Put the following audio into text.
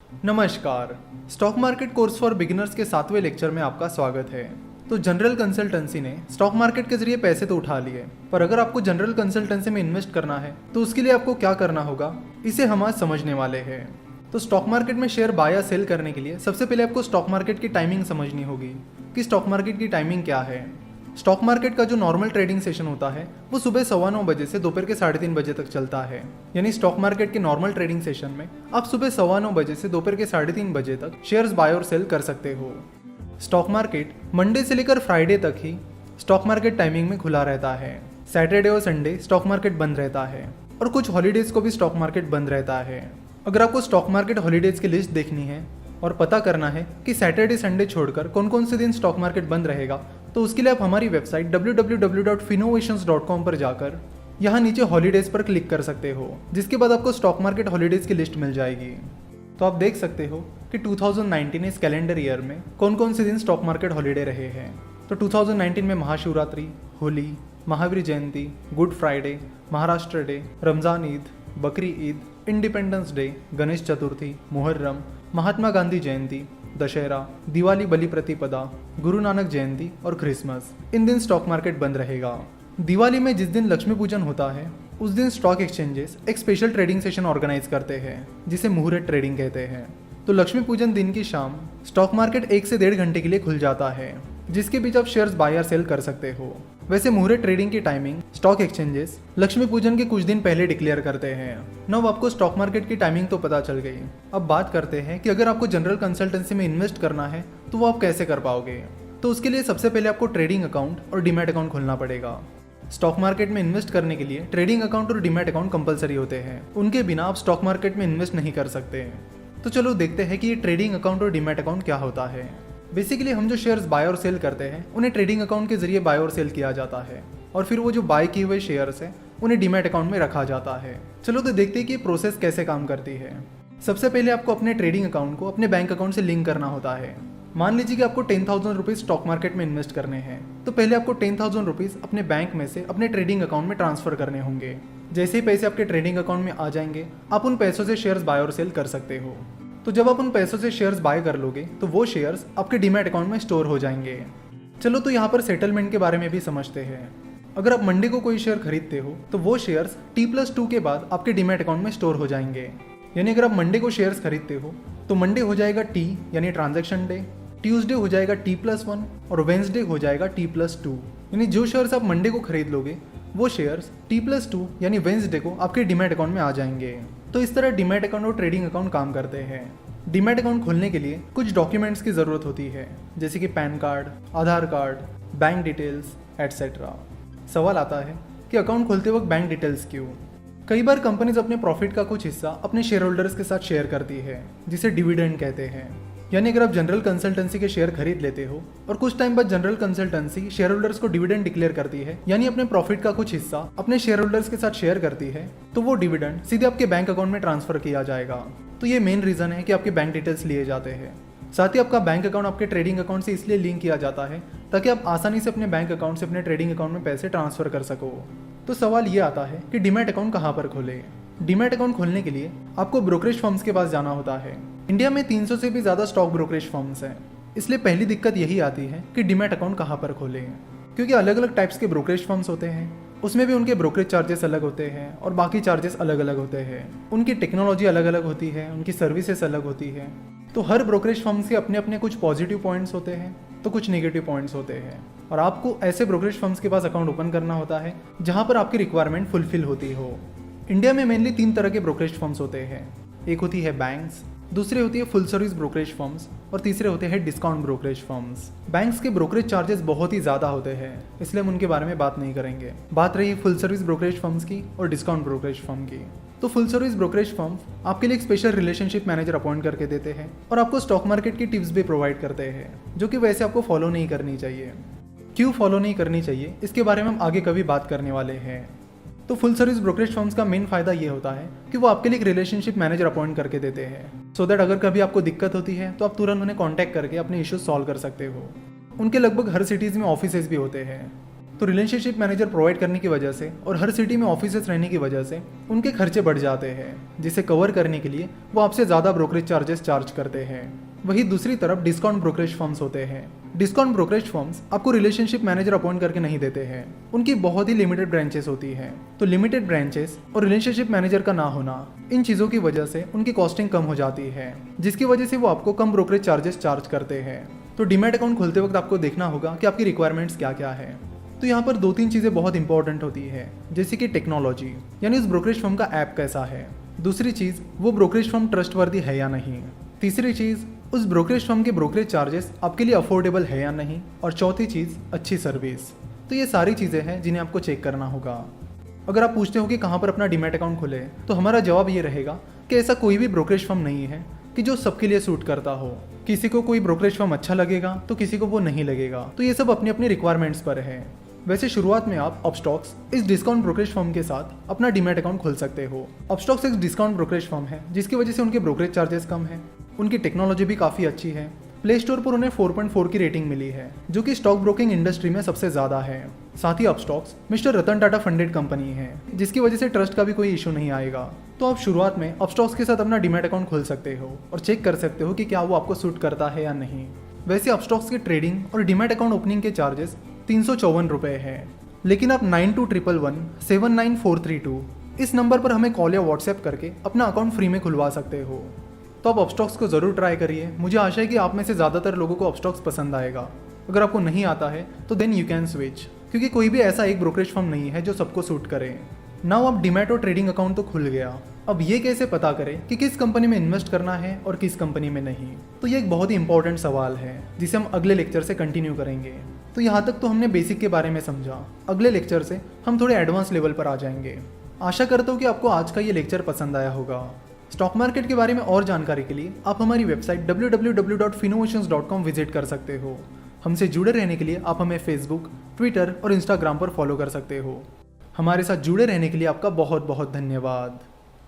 नमस्कार। Stock market course for beginners के 7वें lecture में आपका स्वागत है। तो जनरल कंसल्टेंसी ने स्टॉक मार्केट के जरिए पैसे तो उठा लिए, पर अगर आपको जनरल कंसल्टेंसी में इन्वेस्ट करना है तो उसके लिए आपको क्या करना होगा, इसे हम आज समझने वाले हैं। तो स्टॉक मार्केट में शेयर बाय या सेल करने के लिए सबसे पहले आपको स्टॉक मार्केट की टाइमिंग समझनी होगी कि स्टॉक मार्केट की टाइमिंग क्या है। स्टॉक मार्केट का जो नॉर्मल ट्रेडिंग सेशन होता है वो सुबह 9:15 बजे से दोपहर के 3:30 बजे तक चलता है। यानी स्टॉक मार्केट के नॉर्मल ट्रेडिंग सेशन में आप सुबह 9:15 बजे से दोपहर के 3:30 बजे तक शेयर्स बाय और सेल कर सकते हो। स्टॉक मार्केट मंडे से लेकर फ्राइडे तक ही स्टॉक मार्केट टाइमिंग में खुला रहता है। सैटरडे और संडे स्टॉक मार्केट बंद रहता है और कुछ हॉलीडेज को भी स्टॉक मार्केट बंद रहता है। अगर आपको स्टॉक मार्केट हॉलीडेज की लिस्ट देखनी है और पता करना है कि सैटरडे संडे छोड़कर कौन कौन से दिन स्टॉक मार्केट बंद रहेगा, तो उसके लिए आप हमारी वेबसाइट www.finnovations.com पर जाकर यहाँ नीचे हॉलीडेज पर क्लिक कर सकते हो, जिसके बाद आपको स्टॉक मार्केट हॉलीडेज की लिस्ट मिल जाएगी। तो आप देख सकते हो कि 2019 इस कैलेंडर ईयर में कौन कौन से दिन स्टॉक मार्केट हॉलीडे रहे हैं। तो 2019 में Mahashivratri, Holi, Mahavir Jayanti, Good Friday, Maharashtra Day, Ramzan Eid, Bakri Eid, Independence Day, Ganesh Chaturthi, Muharram, Mahatma Gandhi Jayanti, Dussehra, Diwali, Bali Pratipada, Guru Nanak जयंती और क्रिसमस। इन दिन स्टॉक मार्केट बंद रहेगा। दिवाली में जिस दिन लक्ष्मी पूजन होता है उस दिन स्टॉक एक्सचेंजेस एक स्पेशल ट्रेडिंग सेशन ऑर्गेनाइज करते हैं, जिसे मुहूर्त ट्रेडिंग कहते हैं। तो लक्ष्मी पूजन दिन की शाम स्टॉक मार्केट 1 से 1.5 घंटे के लिए खुल जाता है, जिसके बीच आप शेयर्स बाय या सेल कर सकते हो। वैसे मुहूर्त ट्रेडिंग की टाइमिंग स्टॉक एक्सचेंजेस लक्ष्मी पूजन के कुछ दिन पहले डिक्लेयर करते हैं। अब आपको स्टॉक मार्केट की टाइमिंग तो पता चल गई। अब बात करते हैं कि अगर आपको जनरल कंसल्टेंसी में इन्वेस्ट करना है तो वो आप कैसे कर पाओगे। तो उसके लिए सबसे पहले आपको ट्रेडिंग अकाउंट और डीमैट अकाउंट खोलना पड़ेगा। स्टॉक मार्केट में इन्वेस्ट करने के लिए ट्रेडिंग अकाउंट और डीमैट अकाउंट कंपलसरी होते हैं, उनके बिना आप स्टॉक मार्केट में इन्वेस्ट नहीं कर सकते। तो चलो देखते हैं कि ये ट्रेडिंग अकाउंट और डीमैट अकाउंट क्या होता है। बेसिकली हम जो शेयर्स बाय और सेल करते हैं उन्हें ट्रेडिंग अकाउंट के जरिए बाय और सेल किया जाता है, और फिर वो जो बाय किए हुए शेयर्स हैं उन्हें डीमैट अकाउंट में रखा जाता है। चलो तो देखते हैं कि प्रोसेस कैसे काम करती है। सबसे पहले आपको अपने ट्रेडिंग अकाउंट को अपने बैंक अकाउंट से लिंक करना होता है। मान लीजिए कि आपको 10,000 रुपीज़ स्टॉक मार्केट में इन्वेस्ट करने हैं, तो पहले आपको 10,000 रुपीज़ अपने बैंक में से अपने ट्रेडिंग अकाउंट में ट्रांसफर करने होंगे। जैसे ही पैसे आपके ट्रेडिंग अकाउंट में आ जाएंगे, आप उन पैसों से शेयर्स बाय और सेल कर सकते हो। तो जब आप उन पैसों से शेयर्स बाय कर लोगे तो वो शेयर्स आपके डीमैट अकाउंट में स्टोर हो जाएंगे। चलो तो यहाँ पर सेटलमेंट के बारे में भी समझते हैं। अगर आप मंडे को कोई शेयर खरीदते हो तो वो शेयर्स T+2 के बाद आपके डीमैट अकाउंट में स्टोर हो जाएंगे। यानी अगर आप मंडे को शेयर्स खरीदते हो तो मंडे हो जाएगा T यानी ट्रांजैक्शन डे, ट्यूसडे हो जाएगा T+1 और वेंसडे हो जाएगा T+2। यानी जो शेयर्स आप मंडे को खरीद लोगे वो शेयर्स T+2 यानी वेंसडे को आपके डीमैट अकाउंट में आ जाएंगे। तो इस तरह डीमैट अकाउंट और ट्रेडिंग अकाउंट काम करते हैं। डीमैट अकाउंट खोलने के लिए कुछ डॉक्यूमेंट्स की ज़रूरत होती है, जैसे कि पैन कार्ड, आधार कार्ड, बैंक डिटेल्स एटसेट्रा। सवाल आता है कि अकाउंट खोलते वक्त बैंक डिटेल्स क्यों? कई बार कंपनीज अपने प्रॉफिट का कुछ हिस्सा अपने शेयर होल्डर्स के साथ शेयर करती है, जिसे डिविडेंड कहते हैं। यानी अगर आप जनरल कंसल्टेंसी के शेयर खरीद लेते हो और कुछ टाइम बाद जनरल कंसल्टेंसी शेयर होल्डर्स को डिविडेंड डिक्लेयर करती है, यानी अपने प्रॉफिट का कुछ हिस्सा अपने शेयर होल्डर्स के साथ शेयर करती है, तो वो डिविडेंड सीधे आपके बैंक अकाउंट में ट्रांसफर किया जाएगा। तो ये मेन रीजन है कि आपके बैंक डिटेल्स लिए जाते हैं। साथ ही आपका बैंक अकाउंट आपके ट्रेडिंग अकाउंट से इसलिए लिंक किया जाता है ताकि आप आसानी से अपने बैंक अकाउंट से अपने ट्रेडिंग अकाउंट में पैसे ट्रांसफर कर सको। तो सवाल ये आता है कि डीमैट अकाउंट कहाँ पर खोले। डीमैट अकाउंट खोलने के लिए आपको ब्रोकरेज फर्म्स के पास जाना होता है। इंडिया में 300 से भी ज़्यादा स्टॉक ब्रोकरेज फर्म्स हैं, इसलिए पहली दिक्कत यही आती है कि डीमैट अकाउंट कहाँ पर खोलें, क्योंकि अलग अलग टाइप्स के ब्रोकरेज फर्म्स होते हैं, उसमें भी उनके ब्रोकरेज चार्जेस अलग होते हैं और बाकी चार्जेस अलग अलग होते हैं। उनकी टेक्नोलॉजी अलग अलग होती है, उनकी सर्विसेज अलग होती है। तो हर ब्रोकरेज फर्म्स के अपने अपने कुछ पॉजिटिव पॉइंट्स होते हैं तो कुछ नेगेटिव पॉइंट्स होते हैं, और आपको ऐसे ब्रोकरेज फर्म्स के पास अकाउंट ओपन करना होता है जहाँ पर आपकी रिक्वायरमेंट फुलफिल होती हो। इंडिया में मेनली 3 तरह के ब्रोकरेज फर्म्स होते हैं। एक होती है बैंक्स, दूसरी होती है फुल सर्विस ब्रोकरेज फर्म्स और तीसरे होते हैं डिस्काउंट ब्रोकरेज फर्म्स। बैंक्स के ब्रोकरेज चार्जेस बहुत ही ज़्यादा होते हैं, इसलिए हम उनके बारे में बात नहीं करेंगे। बात रही फुल सर्विस ब्रोकरेज फर्म्स की और डिस्काउंट ब्रोकरेज फर्म की। तो फुल सर्विस ब्रोकरेज फर्म आपके लिए एक स्पेशल रिलेशनशिप मैनेजर अपॉइंट करके देते हैं और आपको स्टॉक मार्केट की टिप्स भी प्रोवाइड करते हैं, जो कि वैसे आपको फॉलो नहीं करनी चाहिए। क्यों फॉलो नहीं करनी चाहिए इसके बारे में हम आगे कभी बात करने वाले हैं। तो फुल सर्विस ब्रोकरेज फर्म्स का मेन फायदा ये होता है कि वो आपके लिए एक रिलेशनशिप मैनेजर अपॉइंट करके देते हैं, सो दैट अगर कभी आपको दिक्कत होती है तो आप तुरंत उन्हें कांटेक्ट करके अपने इश्यूज सॉल्व कर सकते हो। उनके लगभग हर सिटीज़ में ऑफिसेज भी होते हैं। तो रिलेशनशिप मैनेजर प्रोवाइड करने की वजह से और हर सिटी में ऑफिसेस रहने की वजह से उनके खर्चे बढ़ जाते हैं, जिसे कवर करने के लिए वो आपसे ज़्यादा ब्रोकरेज चार्जेस चार्ज करते हैं। वहीं दूसरी तरफ डिस्काउंट ब्रोकरेज फर्म्स होते हैं। डिस्काउंट ब्रोकरेज फर्म्स आपको रिलेशनशिप मैनेजर अपॉइंट करके नहीं देते हैं। उनकी बहुत ही लिमिटेड ब्रांचेस होती हैं। तो लिमिटेड ब्रांचेस और रिलेशनशिप मैनेजर का ना होना, इन चीज़ों की वजह से उनकी कॉस्टिंग कम हो जाती है, जिसकी वजह से वो आपको कम ब्रोकरेज चार्जेस चार्ज करते हैं। तो डीमैट अकाउंट खोलते वक्त आपको देखना होगा कि आपकी रिक्वायरमेंट्स क्या क्या है। तो यहाँ पर 2-3 चीज़ें बहुत इंपॉर्टेंट होती है, जैसे कि टेक्नोलॉजी, यानी उस ब्रोकरेज फर्म का ऐप कैसा है। दूसरी चीज़, वो ब्रोकरेज फर्म ट्रस्टवर्दी है या नहीं। तीसरी चीज़, उस ब्रोकरेज फर्म के ब्रोकरेज चार्जेस आपके लिए अफोर्डेबल है या नहीं। और चौथी चीज़, अच्छी सर्विस। तो ये सारी चीज़ें हैं जिन्हें आपको चेक करना होगा। अगर आप पूछते हो कि कहाँ पर अपना डीमैट अकाउंट खोले, तो हमारा जवाब ये रहेगा कि ऐसा कोई भी ब्रोकरेज फर्म नहीं है कि जो सबके लिए सूट करता हो। किसी को कोई ब्रोकरेज फर्म अच्छा लगेगा तो किसी को वो नहीं लगेगा। तो ये सब अपनी अपनी रिक्वायरमेंट्स पर है। वैसे शुरुआत में आप अपस्टॉक्स इस डिस्काउंट ब्रोकरेज फर्म के साथ अपना डीमैट अकाउंट खोल सकते हो। अपस्टॉक्स एक डिस्काउंट ब्रोकरेज फर्म है, जिसकी वजह से उनके ब्रोकरेज चार्जेस कम है। उनकी टेक्नोलॉजी भी काफ़ी अच्छी है। प्ले स्टोर पर उन्हें 4.4 की रेटिंग मिली है, जो कि स्टॉक ब्रोकिंग इंडस्ट्री में सबसे ज़्यादा है। साथ ही Upstox mister Ratan Tata funded company है, जिसकी वजह से ट्रस्ट का भी कोई इशू नहीं आएगा। तो आप शुरुआत में अपस्टॉक्स के साथ अपना डीमैट अकाउंट खोल सकते हो और चेक कर सकते हो कि क्या वो आपको सूट करता है या नहीं। वैसे अपस्टॉक्स के ट्रेडिंग और डीमैट अकाउंट ओपनिंग के चार्जेस 354 रुपये है, लेकिन आप 9211179432 इस नंबर पर हमें कॉल या व्हाट्सएप करके अपना अकाउंट फ्री में खुलवा सकते हो। तो आप अपस्टॉक्स को ज़रूर ट्राई करिए। मुझे आशा है कि आप में से ज़्यादातर लोगों को अपस्टॉक्स पसंद आएगा। अगर आपको नहीं आता है तो देन यू कैन स्विच, क्योंकि कोई भी ऐसा एक ब्रोकरेज फर्म नहीं है जो सबको सूट करे। नाउ अब डीमैट और ट्रेडिंग अकाउंट तो खुल गया। अब ये कैसे पता करें कि किस कंपनी में इन्वेस्ट करना है और किस कंपनी में नहीं। तो ये एक बहुत ही इंपॉर्टेंट सवाल है, जिसे हम अगले लेक्चर से कंटिन्यू करेंगे। तो यहाँ तक तो हमने बेसिक के बारे में समझा। अगले लेक्चर से हम थोड़े एडवांस लेवल पर आ जाएंगे। आशा करता हूँ कि आपको आज का ये लेक्चर पसंद आया होगा। स्टॉक मार्केट के बारे में और जानकारी के लिए आप हमारी वेबसाइट www.finnovations.com विजिट कर सकते हो। हमसे जुड़े रहने के लिए आप हमें फेसबुक, ट्विटर और इंस्टाग्राम पर फॉलो कर सकते हो। हमारे साथ जुड़े रहने के लिए आपका बहुत बहुत धन्यवाद।